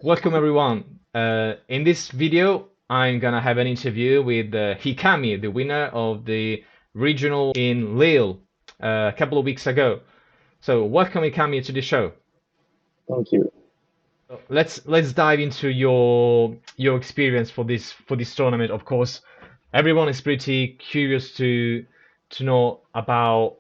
Welcome everyone. In this video, I'm gonna have an interview with Hikhami, the winner of the regional in Lille a couple of weeks ago. So welcome Hikhami to the show. Thank you. Let's dive into your experience for this tournament. Of course, everyone is pretty curious to know about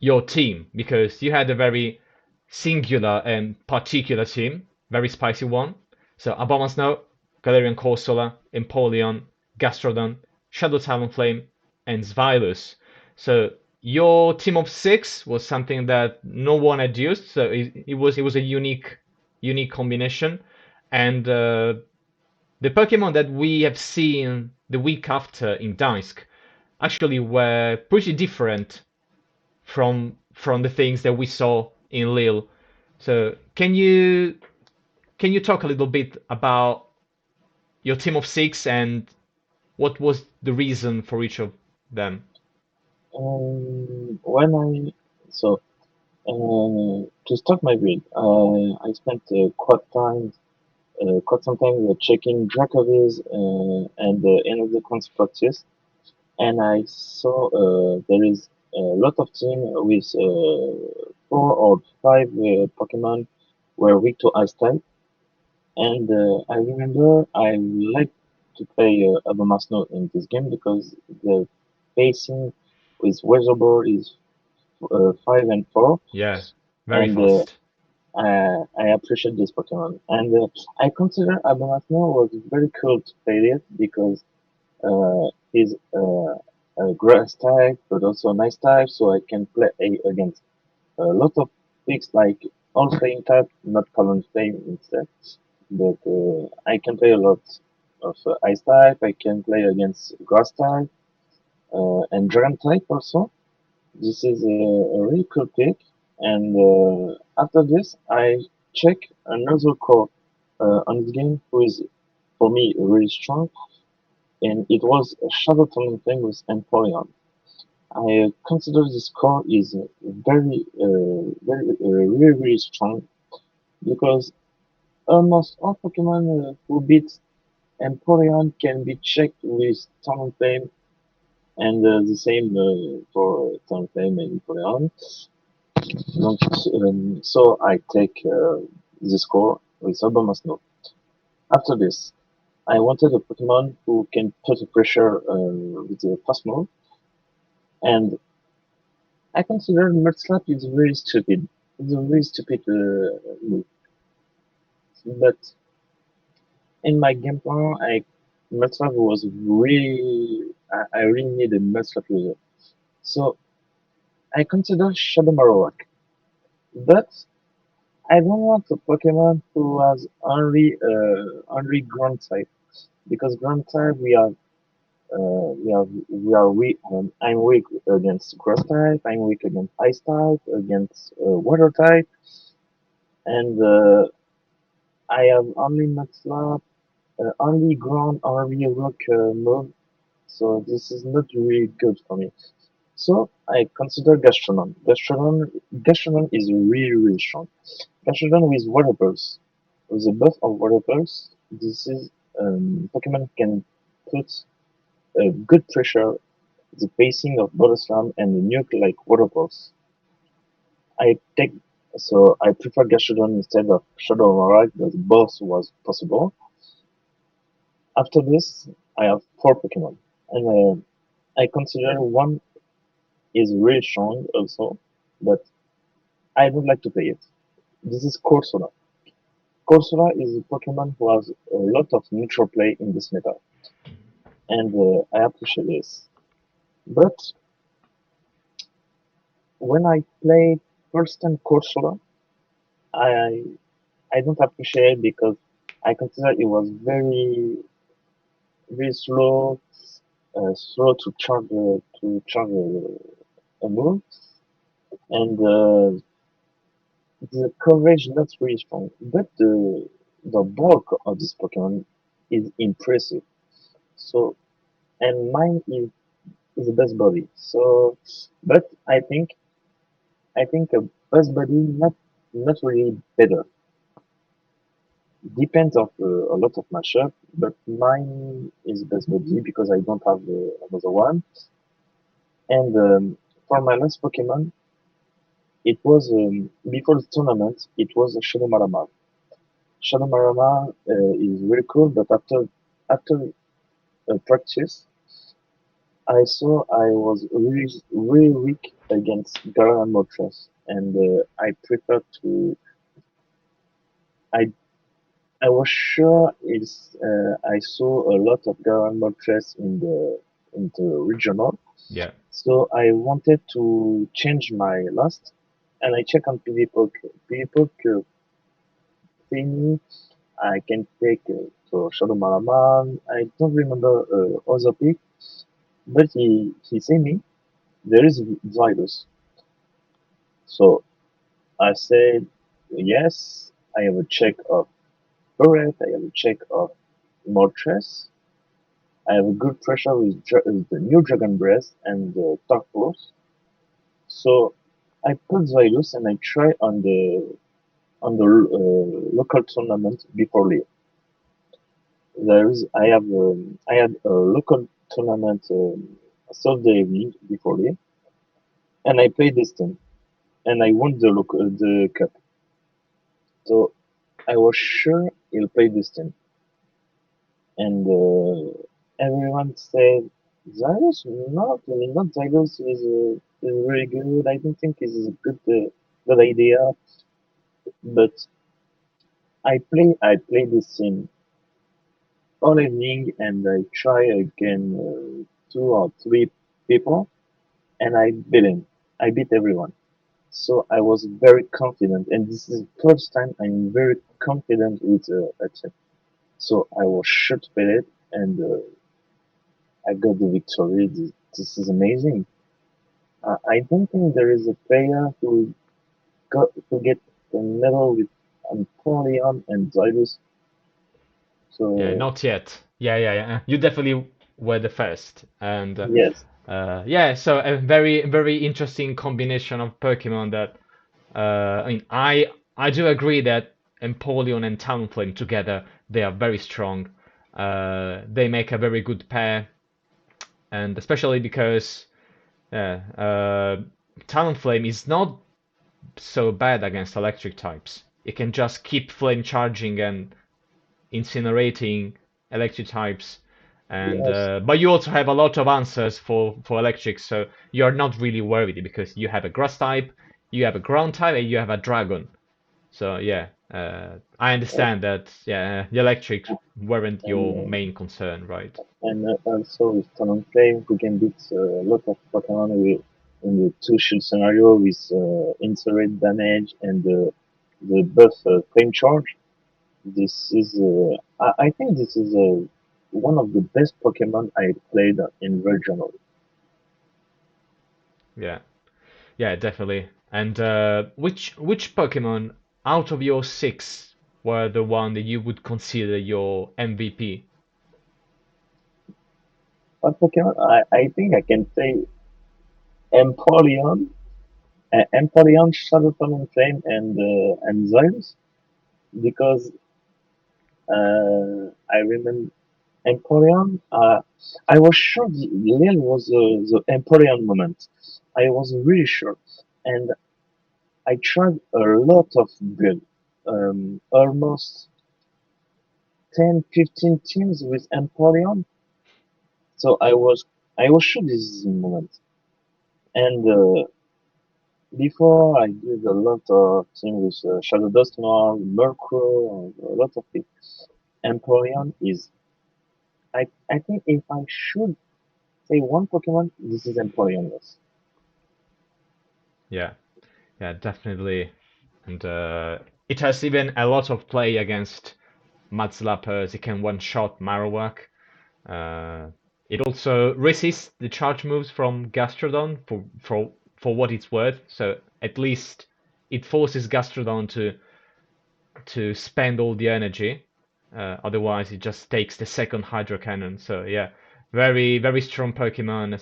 your team because you had a very singular and particular team, very spicy one. So Abomasnow, Galarian Corsola, Empoleon, Gastrodon, Shadow Talonflame, and Zvylus. So your team of six was something that no one had used, so it was a unique combination, and the Pokemon that we have seen the week after in Gdańsk actually were pretty different from the things that we saw in Lille. So can you talk a little bit about your team of six and what was the reason for each of them? When I so to start my build, I spent quite some time checking Dracovies and end of the constructors, and I saw there is a lot of team with four or five Pokemon were weak to Ice type, and I remember I like to play Abomasnow in this game because the pacing with Weather Ball is 5 and 4, Yeah, very and fast. I appreciate this Pokemon. And I consider Abomasnow was very cool to play it because he's a grass type, but also a nice type, so I can play against a lot of picks like all flame type, not Talon Flame instead. But I can play a lot of ice type. I can play against grass type and dragon type also. This is a really cool pick. And after this, I check another core on this game who is for me really strong, and it was a Shadow Turning thing with Empoleon. I consider this core is really strong because almost all Pokemon who beat Empoleon can be checked with Talonflame, and the same for Talonflame and Empoleon. Donc, so I take the score with Obamasno. After this, I wanted a Pokemon who can put the pressure with the fast move, and I consider Mudslap is very stupid. It's a very stupid move. But in my game plan, Mudslap was I really needed Mudslap user. So I consider Shadow Marowak. But I don't want a Pokemon who has only ground type because ground type we are weak. I'm weak against grass type. I'm weak against ice type, against water type, and I have only Mudslap, only ground, only rock move. So this is not really good for me. So I consider Gastronom. Gastronom is really strong. Gastronom with water pulse. With a buff of water pulse, this is Pokemon can put good pressure, the pacing of Bottle Slam and the nuke like water pulse. I take so I prefer Gastrodon instead of Shadow Monarch, but both was possible. After this, I have four Pokemon, and I consider one is really strong also, but I don't like to play it. This is Corsola. Corsola is a Pokemon who has a lot of neutral play in this meta, and I appreciate this. But when I played first time Corsola, I I don't appreciate it because I consider it was very slow to charge a move, and the coverage not really strong. But the bulk of this Pokemon is impressive. So and mine is the best body. So, but I think a best body not really better. Depends of a lot of mashup, but mine is best buddy because I don't have another one. And for my last Pokemon, it was before the tournament. It was a Shadow Marama. Shadow Marama is really cool, but after practice, I saw I was really weak against Gara and Moltres, and I prefer to. I I was sure it's. I saw a lot of Gara and Moltres in the regional, Yeah, so I wanted to change my last, and I check on PvPoke. PvPoke thing I can take so Shadow Malaman. I don't remember other pick, but he say me there is Zydus. So I said yes. I have a check of Turret. I have a check of Moltres. I have a good pressure with the new Dragon Breath and the Dark Force. So I put Zylus and I try on the local tournament before Lille. I had a local tournament Thursday evening before Lille, and I played this team and I won the cup. So I was sure he'll play this team, and everyone said Zylus not Zylus is very good. I don't think this is a good idea, but I play this team all evening and I try again two or three people and I beat him. I beat everyone. So I was very confident, and this is the first time I'm very confident with a team. So I was sure to beat it, and I got the victory. This is amazing. I don't think there is a player who get the medal with Napoleon and Zydus. yeah, So not yet. Yeah. You definitely were the first, and yes, yeah, so a very interesting combination of Pokemon that I mean, I do agree that Empoleon and Talonflame together they are very strong. They make a very good pair, and especially because Talonflame is not so bad against electric types. It can just keep flame charging and incinerating electric types, and yes, but you also have a lot of answers for electric, so you're not really worried because you have a grass type, you have a ground type, and you have a dragon. So yeah, I uh, understand that. Yeah, the electrics weren't your and main concern, right? also with Talonflame, we can beat a lot of Pokemon in the two shield scenario with incinerate damage and the buff flame charge. This is I think this is one of the best Pokemon I played in regional. Yeah, yeah, definitely. And which Pokemon out of your six were the one that you would consider your MVP? But Pokemon, I think I can say Empoleon, Empoleon, Shadow Talonflame, and Zyros because I remember Empoleon. I was sure Lille was the Empoleon moment. I was really sure, and I tried a lot of build, almost 10, 15 teams with Empoleon. So I was sure this is the moment. And before I did a lot of things with Shadow Dust Noir, Murkrow, a lot of it. Empoleon is I think if I should say one Pokemon, this is Empoleon. Yes. Yeah, yeah, definitely. And it has even a lot of play against Mudslappers. It can one-shot Marowak. Uh, it also resists the charge moves from Gastrodon for what it's worth. So at least it forces Gastrodon to spend all the energy. Otherwise, it just takes the second Hydro Cannon. So yeah, very strong Pokemon,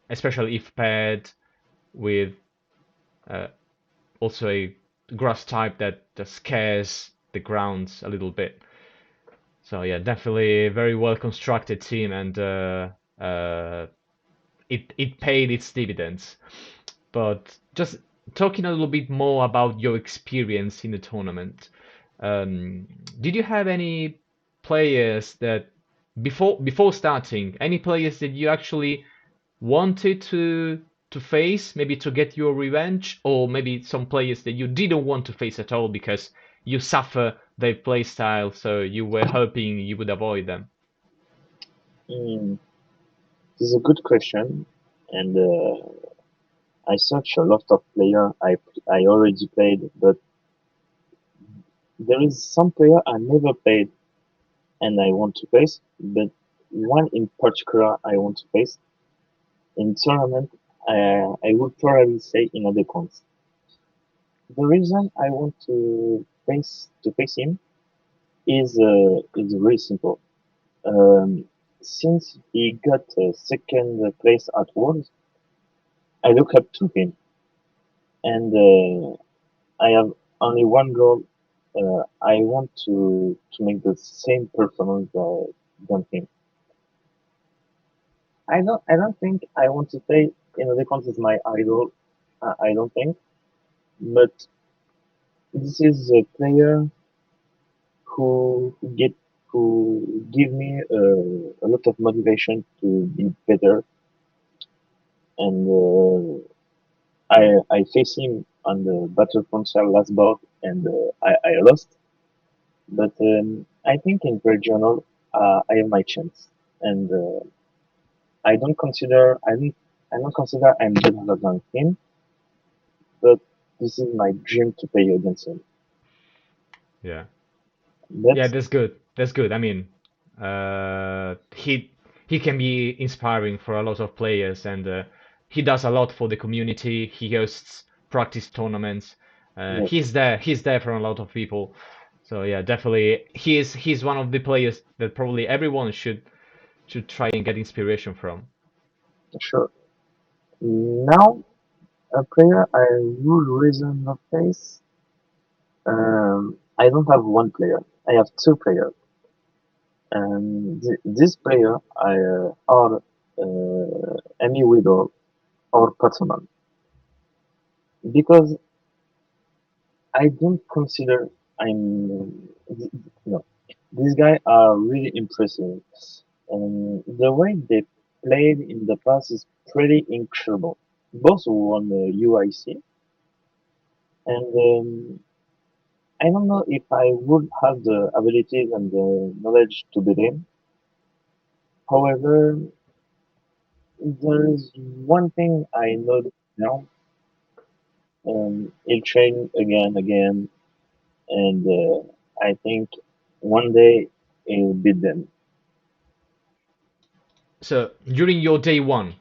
especially if paired with uh, also a grass type that scares the grounds a little bit. So yeah, definitely a very well constructed team, and uh, it paid its dividends. But just talking a little bit more about your experience in the tournament, um, did you have any players that before starting, any players that you actually wanted to face, maybe to get your revenge, or maybe some players that you didn't want to face at all because you suffer their play style, so you were hoping you would avoid them? Mm, this is a good question, and I searched a lot of player I already played, but there is some player I never played and I want to face, but one in particular I want to face in tournament. I would probably say in other cons. The reason I want to face him is very simple. Since he got second place at Worlds, I look up to him, and I have only one goal. I want to make the same performance than him. I don't think I want to say Inodekons is my idol. I don't think, but this is a player who get who give me a lot of motivation to be better, and I face him on the Battlefront Shell last bout, and I lost. But I think in regional, I have my chance, and I don't consider I'm better than him, but this is my dream to play against him. Yeah. Yeah, That's that's good. That's good. I mean, he can be inspiring for a lot of players, and he does a lot for the community. He hosts practice tournaments. yes, He's there for a lot of people. So yeah, definitely, he's one of the players that probably everyone should try and get inspiration from. sure. Now a player I would reason not face. I don't have one player. I have two players, and this player are Amy Widow or Potterman because I don't consider no. These guys are really impressive, and the way they played in the past is pretty incredible. Both won the UIC, and I don't know if I would have the abilities and the knowledge to beat him. However, there is one thing I know now. He'll train again, and I think one day he'll beat them. So during your day one,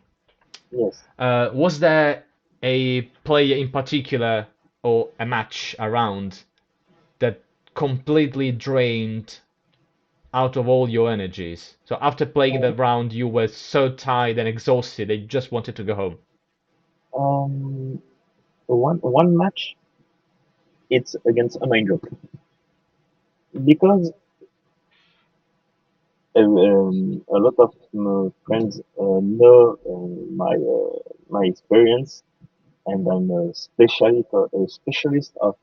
Yes. was there a player in particular or a match around that completely drained out of all your energies? So after playing Um, that round, you were so tired and exhausted that you just wanted to go home. um, one match, it's against a main joke because a lot of friends know my experience, and I'm a specialist of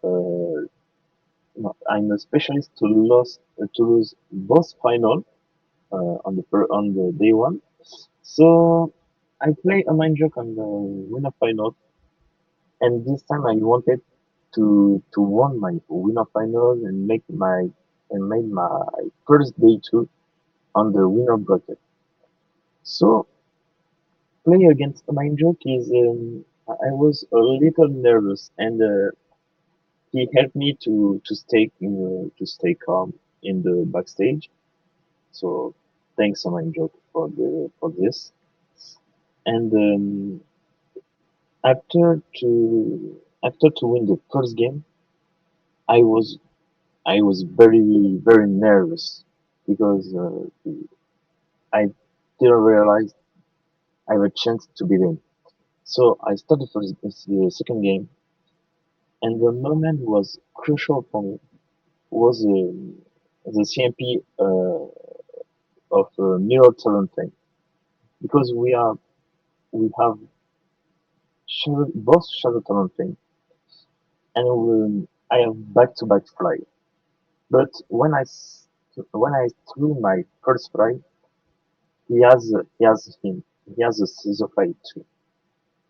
no, I'm a specialist to lose both final on the day one. So I play a mind joke on the winner final, and this time I wanted to win my winner final and made my first day two on the winner bracket. So play against a mind joke is I was a little nervous, and he helped me to stay calm in the backstage. So thanks, Mind Joke, for this. And after to win the first game, I was I was very very nervous because I didn't realize I have a chance to beat him. So I started the second game, and the moment was crucial for me was the CMP of mirror talent thing because we have both shadow talent thing and I have back to back fly. But when I threw my first fly, he has a scissor fly too.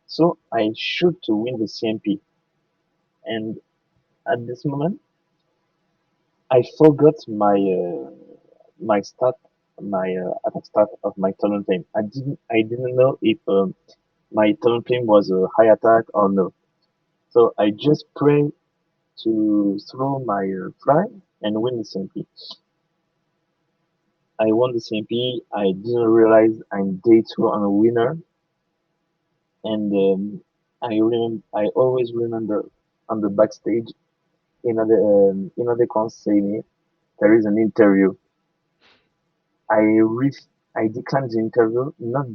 So I shoot to win the CMP, and at this moment I forgot my stat, my attack stat of my talent flame. I didn't know if my talent flame was a high attack or no. So I just pray to throw my fly and win the CMP. I won the CMP. I didn't realize I'm day two on a winner, and I always remember on the backstage in other cons saying there is an interview. I re- I declined the interview not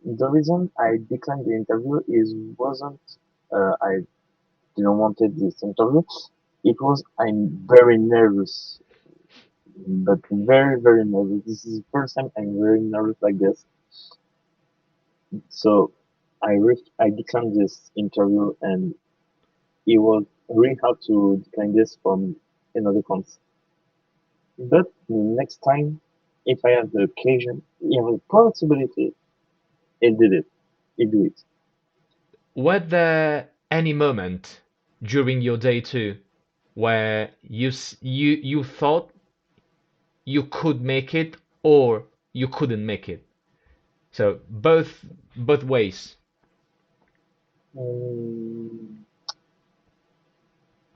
the reason I declined the interview is wasn't I didn't wanted this interview. It was I'm very nervous, but very nervous. This is the first time I'm very nervous like this. So I declined this interview, and it was really hard to decline this from another cons. But next time, if I have the occasion, you have the possibility, it did it. It do it. Were there any moment during your day two where you thought you could make it or you couldn't make it? So both ways. Um,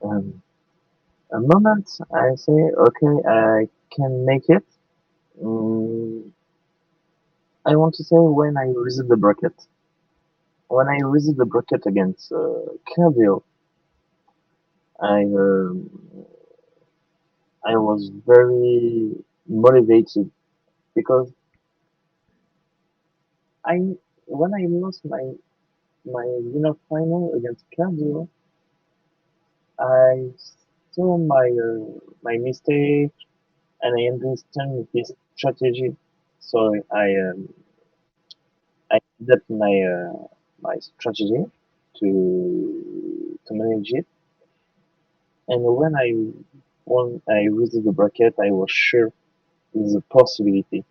um, a moment I say, okay, I can make it. Um, I want to say when I visit the bracket. When I visit the bracket against Cardio, I I was very motivated because I when I lost my winner final against Cardio, I saw my mistake and I understand his strategy. So I adapt my strategy to manage it. And when I visited the bracket, I was sure there's a possibility.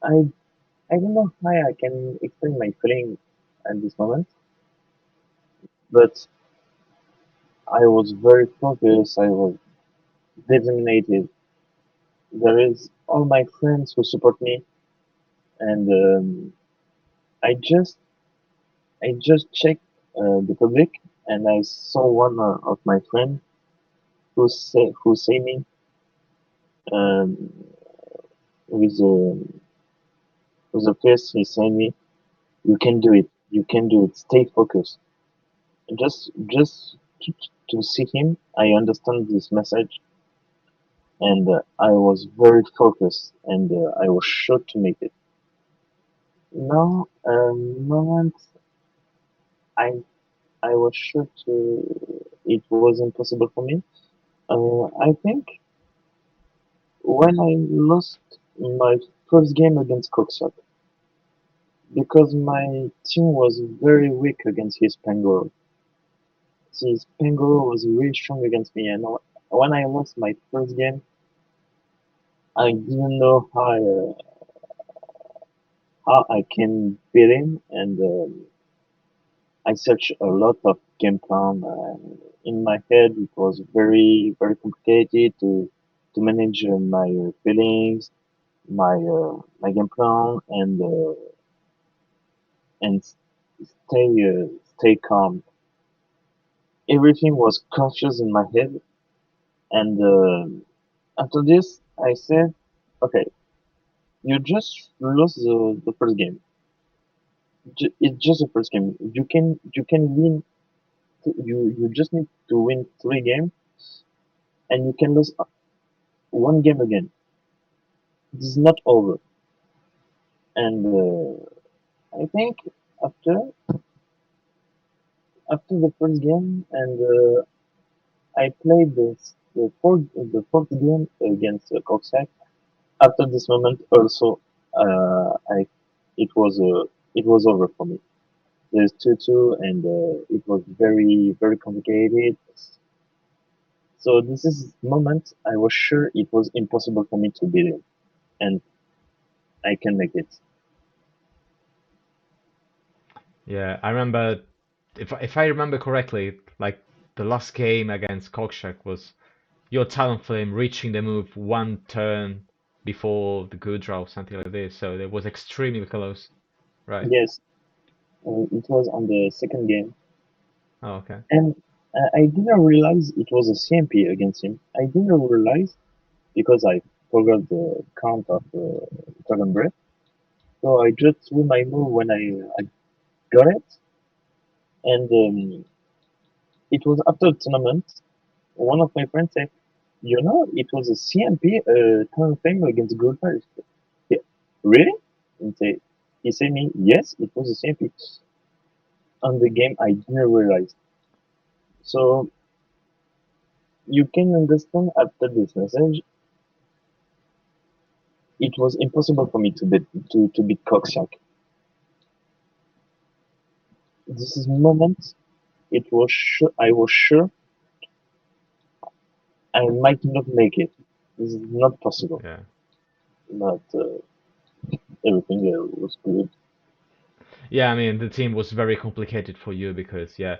I I don't know how I can explain my feeling at this moment, but I was very focused. I was determined. There is all my friends who support me, and I I just checked the public, and I saw one of my friends who say me um, with a face. He said me, "You can do it. You can do it. Stay focused." Just to see him, I understand this message, and I was very focused, and I was sure to make it. No moment I I was sure to it was impossible for me. I think when I lost my first game against Coxswain, because my team was very weak against his Pangoro. His Pangoro was really strong against me, and when I lost my first game, I didn't know how I can beat him, and I searched a lot of game plan. In my head, it was very complicated to manage my feelings, my game plan, and stay calm. Everything was conscious in my head, and after this, I said, "Okay, you just lost the first game. It's just the first game. You can win. You just need to win three games, and you can lose one game again. This is not over." And I think after after the first game, and I played this. the fourth game against Coxsackie. After this moment, also, I it was it was over for me. There's 2-2, and it was very complicated. So this is moment I was sure it was impossible for me to beat him, and I can make it. Yeah, I remember, if I remember correctly, like the last game against Kokshak was your Talonflame reaching the move one turn before the good draw or something like this. So it was extremely close, right? Yes, it was on the second game, Oh, okay. and I didn't realize it was a CMP against him. I didn't realize because I forgot the count of Dragon Breath. So I just threw my move when I got it, and it was after the tournament. One of my friends said, it was a CMP tournament thing against Goldfish. Yeah, really? And he said me, yes, it was a CMP on the game. I didn't realize. So you can understand after this message, it was impossible for me to beat Coxshark. This is moment. It was sure I was sure I might not make it. This is not possible. Yeah. But everything was good. Yeah, I mean the team was very complicated for you because yeah,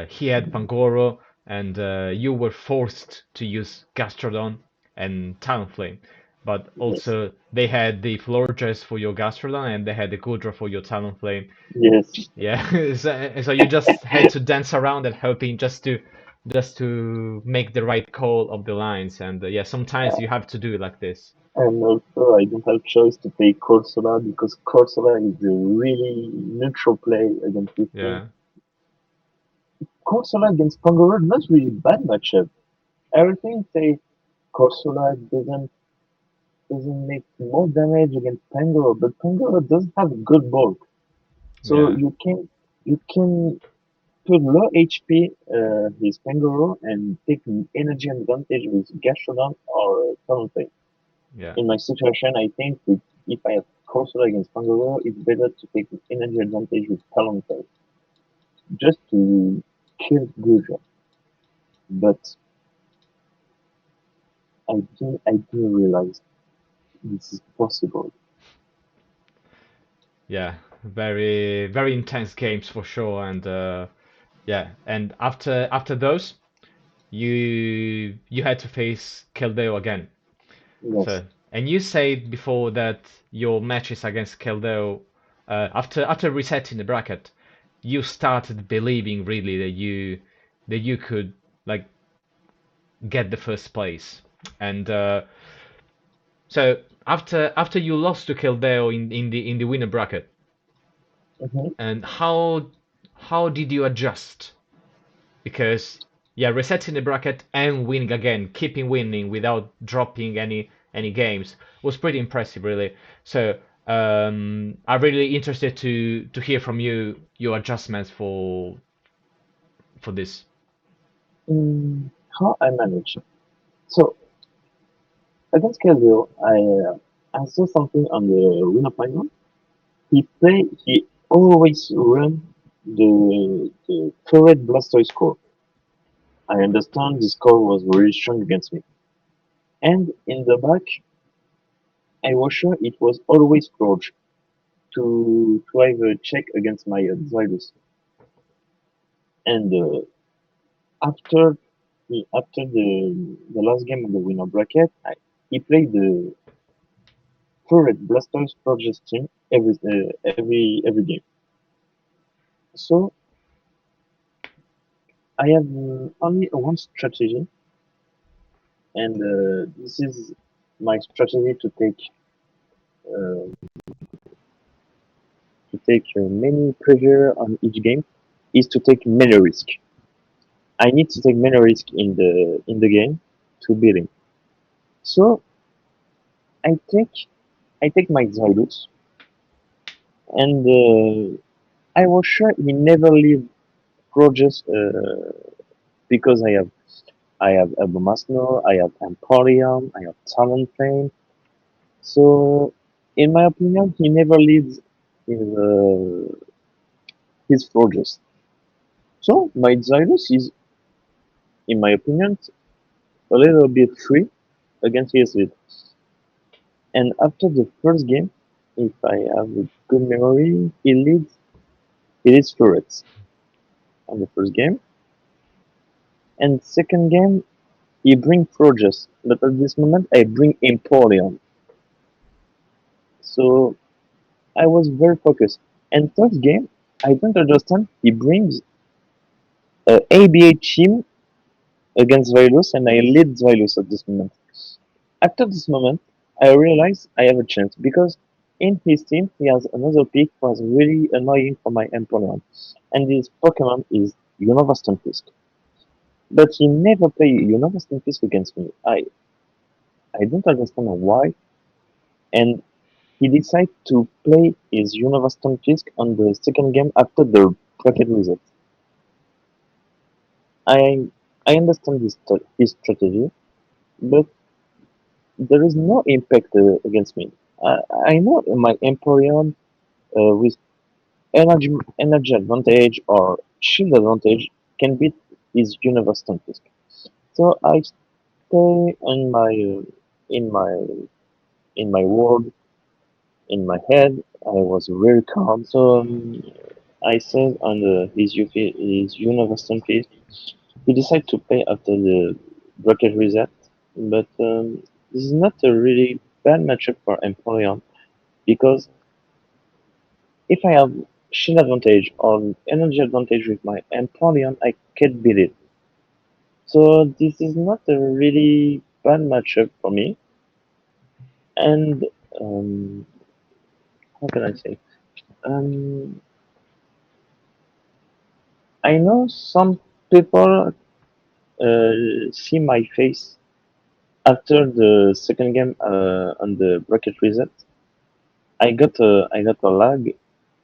he had Pangoro and you were forced to use Gastrodon and Talonflame, but Yes. also they had the Florges for your Gastrodon and they had the Goodra for your Talonflame. Yes. Yeah, so you just had to dance around and hoping just to make the right call of the lines, and yeah, sometimes you have to do it like this. And also, I don't have choice to play Corsola because Corsola is a really neutral play against this team. Yeah, Corsola against Pangoro, not really bad matchup. Everything say Corsola doesn't make more damage against Pangoro, but Pangoro does have good bulk, so yeah, you can put low HP his Pangoro and take energy advantage with Gastrodon or something. yeah, In my situation, I think if I have Corsola against Pangoro, it's better to take energy advantage with Talonflame just to kill Guja. But I didn't realize this is possible. yeah. Very intense games for sure, and yeah, and after those, you had to face Keldeo again. Yes. So, and you said before that your matches against Keldeo, after resetting the bracket, you started believing really that you could like get the first place. And so after you lost to Keldeo in the winner bracket, Hmm. and how did you adjust? Because yeah, resetting the bracket and winning again, keeping winning without dropping any games was pretty impressive, really. So I'm really interested to hear from you your adjustments for this. How I manage? So against Kelvio, I saw something on the winner final. He always run the turret Blastoise score. I understand the score was very strong against me. And in the back, I was sure it was always Forge to have a check against my Zylus. And after after the last game of the winner bracket, he played the turret Blastoise Forge's team every game. So I have only one strategy, and this is my strategy to take many pressure on each game is to take many risk. I need to take many risk in the game to beat him. So I take I take my Zylus, and I was sure he never leave Rogers because I have Abumasno, I have Emporium, I have Talonflame. So, in my opinion, he never leads in his forges. So, my Xylus is, in my opinion, a little bit free against his lead. And after the first game, if I have a good memory, he leads turrets on the first game. And second game, he bring Forges. But at this moment, I bring Emporium. So I was very focused. And third game, I don't understand. He brings a ABA team against Vilus, and I lead Vilus at this moment. After this moment, I realize I have a chance because in his team he has another pick who was really annoying for my opponent, and this Pokemon is Unova Stunfisk. But he never play Unova Stunfisk against me. I don't understand why, and he decided to play his Unova Stunfisk on the second game after the bracket reset. I I understand his strategy, but there is no impact against me. I know my Emporion with energy advantage or shield advantage can beat his universe Tempest. So I stay in my in my world, in my head. I was very calm. So I said on his universe Tempest, he decided to play after the bracket reset, but this is not a really bad matchup for Empoleon because if I have shield advantage or energy advantage with my Empoleon, I can beat it. So this is not a really bad matchup for me. And um, how can I say? Um, I know some people see my face after the second game on the bracket reset. I got a lag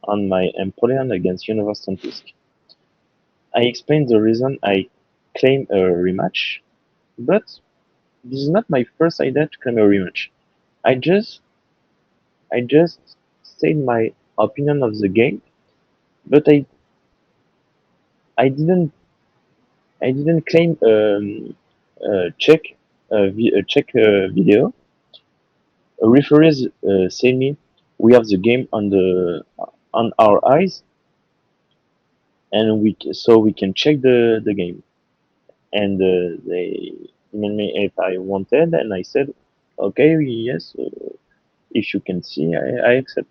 on my Empoleon against Universe Fisk. I explained the reason I claim a rematch, but this is not my first idea to claim a rematch. I just I just said my opinion of the game, but I didn't I didn't claim check video. Referees say me we have the game on our eyes, and so we can check the game. And they emailed me if I wanted, and I said okay, yes, if you can see, I accept.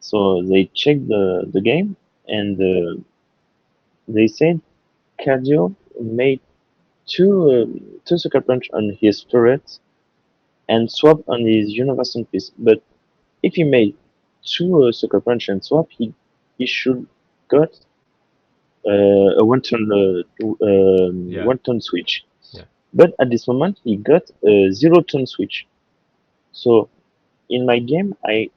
So they checked the game, and they said Cardio made two sucker punch on his turret and swap on his universal piece. But if he made two sucker punch and swap, he should got a Yeah, one turn switch. yeah, But at this moment, he got a zero turn switch. So in my game, I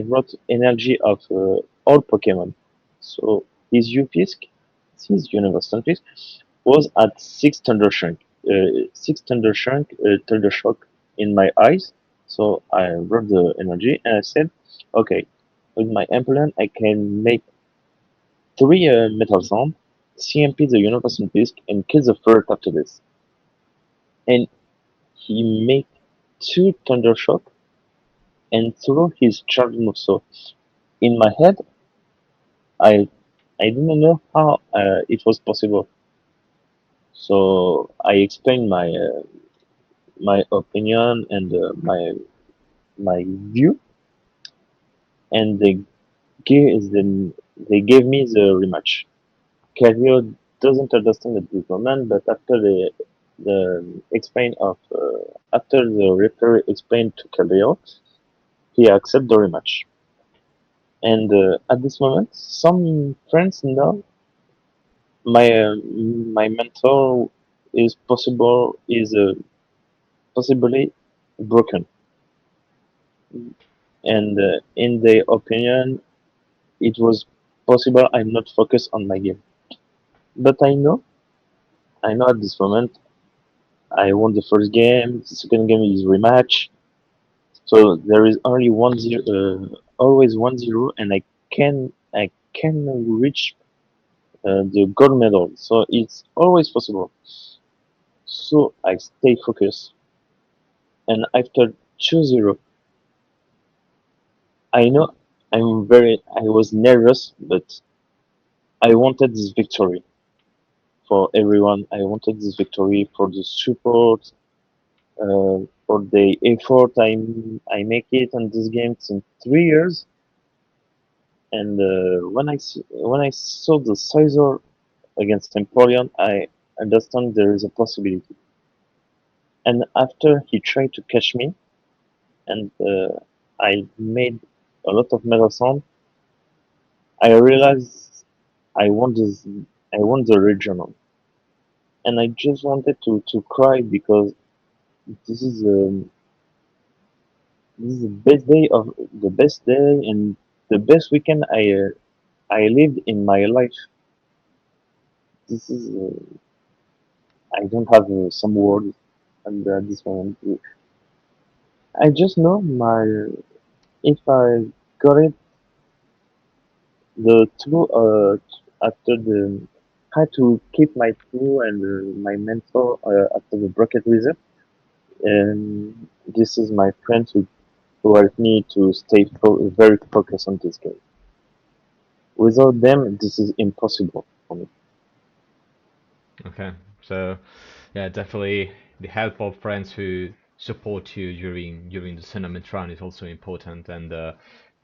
wrote energy of all Pokemon. So his Upisk, his Universal Pisk, was at six Thunder Shrunk, Thunder Shock in my eyes. So I wrote the energy and I said, okay, with my Empoleon, I can make three Metal Sound, CMP the Universal Pisk, and kill the third after this. And he made two Thunder Shock and threw his charge move. So in my head, I I didn't know how it was possible. So I explained my opinion and my view, and they gave me the rematch. Kavio doesn't understand the development, but the explain of after the referee explained to Kavio, he accept the rematch. And at this moment, some friends know my mentor is possibly broken, and in their opinion, it was possible I'm not focused on my game. But I know I know at this moment I won the first game. The second game is rematch. So there is only 1-0, always 1-0, and I can reach the gold medal. So it's always possible. So I stay focused, and after 2-0, I know I was nervous, but I wanted this victory for everyone. I wanted this victory for the support, for the effort I make it on this game in 3 years. And when I saw the Caesar against Emporion, I understand there is a possibility. And after he tried to catch me, and I made a lot of metal sound, I realized I won this, I won the regional, and I just wanted to cry because this is um, this is the best day and the best weekend I lived in my life. This is I don't have some words and this moment. I just know my if I got it the two after the had to keep my two and my mentor after the bracket reset, and this is my friends who helped me to stay very focused on this game. Without them, this is impossible for me. Okay, so yeah, definitely the help of friends who support you during the tournament run is also important, and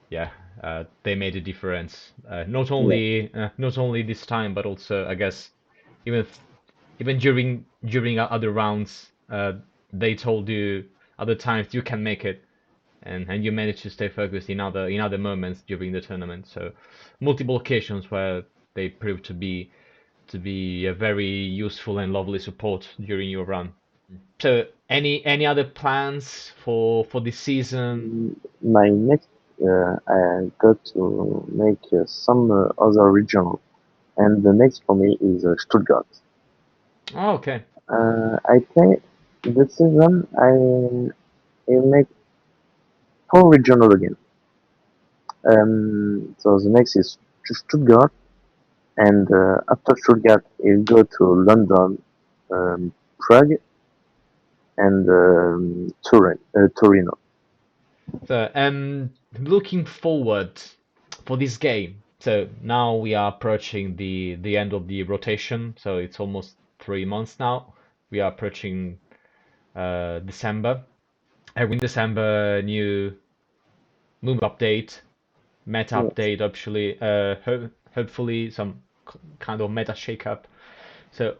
yeah, they made a difference. Yeah. Not only this time, but also I guess even even during other rounds, they told you other times you can make it, and you managed to stay focused in other moments during the tournament. So multiple occasions where they proved to be a very useful and lovely support during your run. So any other plans for this season? My next, I got to make some other regional, and the next for me is Stuttgart. Oh, okay. I think this season I make four regional again. So the next is to Stuttgart, and after Stuttgart, I'll go to London, Prague, and Torino. So looking forward for this game. So now we are approaching the end of the rotation. So it's almost 3 months now. We are approaching December. Every December, new moon update, meta Yes. update. Actually, hopefully some kind of meta shakeup. So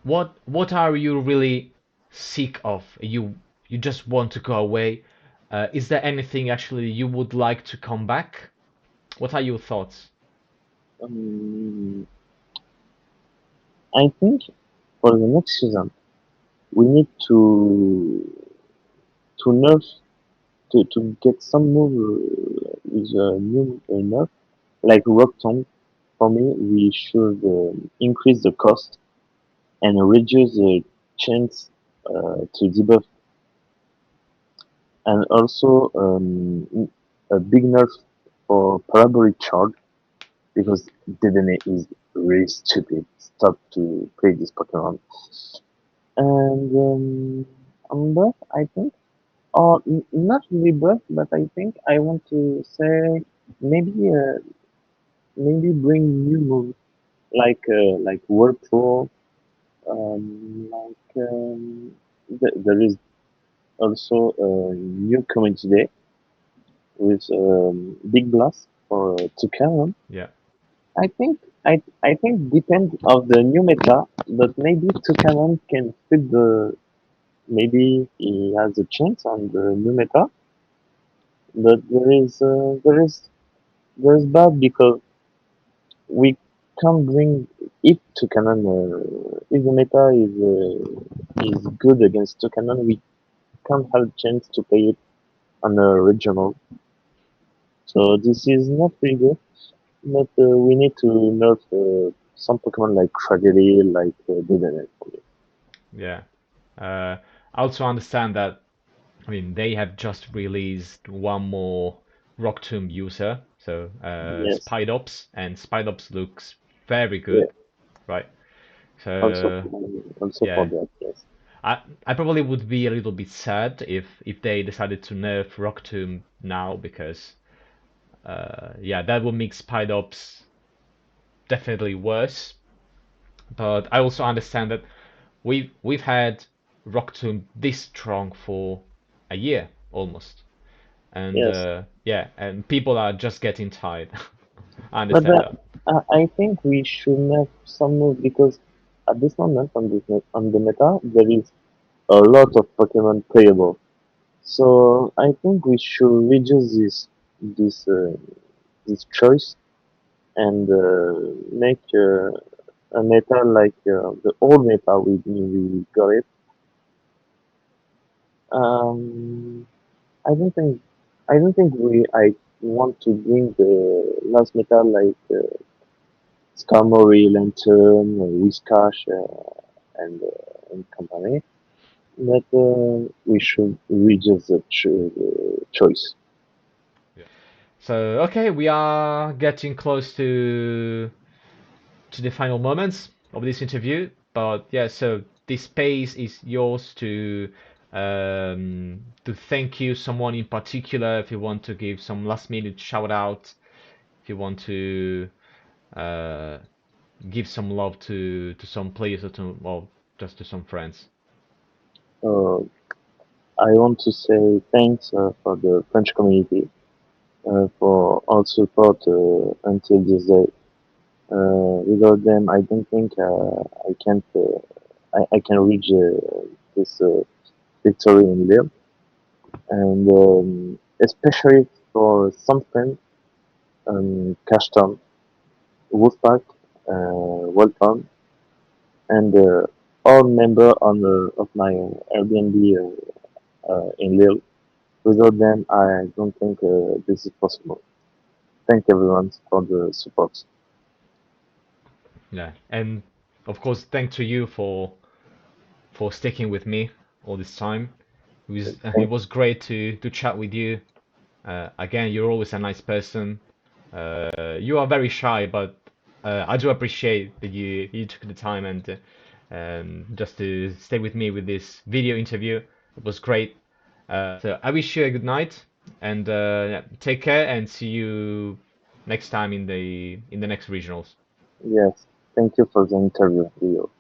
what are you really sick of? You just want to go away. Is there anything actually you would like to come back? What are your thoughts? Um, I think for the next season, we need to nerf to get some move with a new nerf like Rock Tomb. For me, we should increase the cost and reduce the chance to debuff, and also a big nerf for parabolic charge because Dedenne is really stupid. Stop to play this Pokemon. And on buff, I think, or not really buff, but I think I want to say maybe maybe bring new moves like Whirlpool. Like there is also a new community day with Big Blast for Toucan. Yeah. I think I think depends of the new meta, but maybe Toucan can fit the maybe he has a chance on the new meta, but there is bad because we can't bring if Toucan if the meta is good against Toucan, we can't have chance to play it on a regional. So this is not really good, but we need to nerf. some Pokemon like Tragedy, like didn't it for me. Yeah. I also understand that, I mean, they have just released one more Rock Tomb user, so Yes, Spidops, and Spidops looks very yeah. good, right? Also, So also for yeah, that, yes, I probably would be a little bit sad if they decided to nerf Rock Tomb now because yeah, that would make Spidops definitely worse. But I also understand that we've had Rock Tomb this strong for a year almost. And yes. yeah, and people are just getting tired. I But understand that. I think we should have some move because at this moment on on the meta there is a lot of Pokemon playable. So I think we should reduce this this choice and make a meta like the old meta we got it. Um, I don't think I want to bring the last meta like Skarmory, Lantern, Whiscash, and company. But we should reduce the choice. Yeah. So okay, we are getting close to the final moments of this interview. But yeah, so this space is yours to thank you someone in particular if you want to give some last minute shout out, if you want to uh, give some love to some players or to well just to some friends. Uh, I want to say thanks for the French community for all support until this day. Without them, I don't think I can't I can reach this victory in Lille, and especially for some friends, Cashton, Wolfpack, Welcome, and all member of my Airbnb in Lille. Without them, I don't think this is possible. Thank everyone for the support. Yeah, and of course, thank to you for sticking with me all this time. It Thank, was great to chat with you. Again, you're always a nice person. You are very shy, but I do appreciate that you took the time and just to stay with me with this video interview. It was great. So I wish you a good night and yeah, take care and see you next time in the next regionals. yes, thank you for the interview, Leo.